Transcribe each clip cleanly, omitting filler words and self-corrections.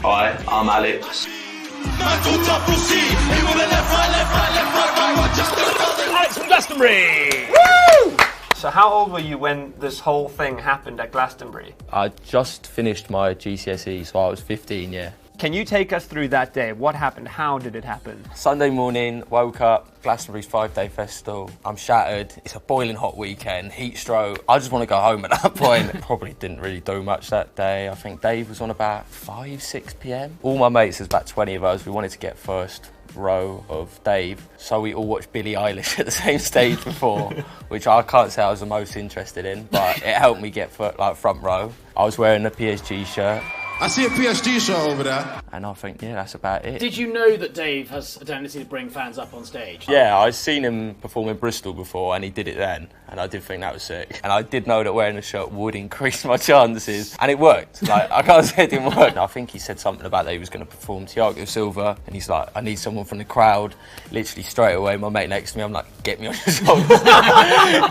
Hi, I'm Alex. Alex from Glastonbury! Woo! So how old were you when this whole thing happened at Glastonbury? I just finished my GCSE, so I was 15, yeah. Can you take us through that day? What happened? How did it happen? Sunday morning, woke up, Glastonbury's 5-day festival. I'm shattered. It's a boiling hot weekend, heat stroke. I just want to go home at that point. Probably didn't really do much that day. I think Dave was on about 5, 6 p.m. All my mates, there's about 20 of us, we wanted to get first row of Dave, so we all watched Billie Eilish at the same stage before, which I can't say I was the most interested in, but it helped me get front row. I was wearing a PSG shirt. I see a PSG shirt over there. And I think, yeah, that's about it. Did you know that Dave has a tendency to bring fans up on stage? Yeah, I'd seen him perform in Bristol before and he did it then, and I did think that was sick. And I did know that wearing a shirt would increase my chances, and it worked. Like, I can't say it didn't work. I think he said something about that he was going to perform Thiago Silva, and he's like, I need someone from the crowd. Literally straight away, my mate next to me, I'm like, get me on your shoulders.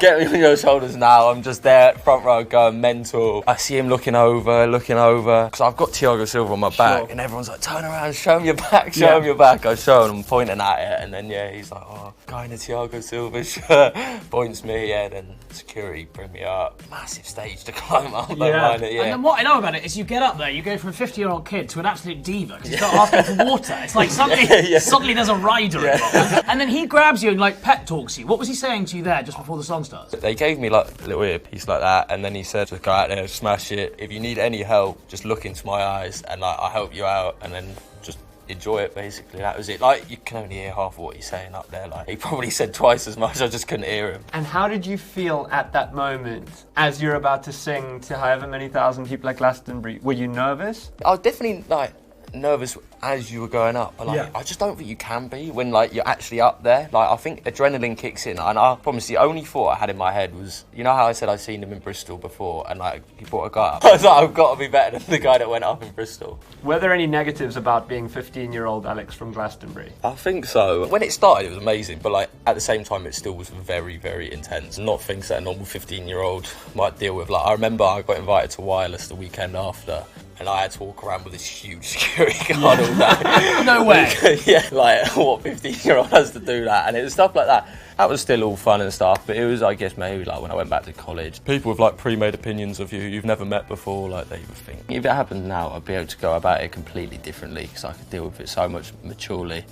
Get me on your shoulders now. I'm just there, front row, going mental. I see him looking over, because I've got Thiago Silva on my back, and everyone's like, turn around, show him your back, show him your back. I show him, I'm pointing at it, and then, yeah, he's like, oh, guy in a Thiago Silva shirt, points me, yeah, then security bring me up. Massive stage to climb up, don't mind it, yeah. And then what I know about it is you get up there, you go from a 50-year-old kid to an absolute diva, because you start asking for water. It's like suddenly there's a rider involved. And then he grabs you and like pep talks you. What was he saying to you there just before the song starts? They gave me like a little earpiece like that, and then he said, just go out there, smash it. If you need any help, just look into my eyes and like I'll help you out, and then just enjoy it, basically. That was it. Like, you can only hear half of what he's saying up there. Like, he probably said twice as much, I just couldn't hear him. And how did you feel at that moment as you're about to sing to however many thousand people at Glastonbury? Were you nervous? I was definitely like nervous as you were going up, but like I just don't think you can be when like you're actually up there. Like, I think adrenaline kicks in, and I promise the only thought I had in my head was, you know how I said I'd seen him in Bristol before and like he brought a guy up? I was like, I've got to be better than the guy that went up in Bristol. Were there any negatives about being 15-year-old Alex from Glastonbury? I think so. When it started it was amazing, but like at the same time it still was very, very intense. Not things that a normal 15-year-old might deal with. Like, I remember I got invited to Wireless the weekend after, and I had to walk around with this huge security guard all day. No way. Yeah, like, what 15-year-old has to do that? And it was stuff like that. That was still all fun and stuff, but it was, I guess, maybe like when I went back to college. People with like pre-made opinions of you you've never met before, like they would think. If it happened now, I'd be able to go about it completely differently because I could deal with it so much maturely.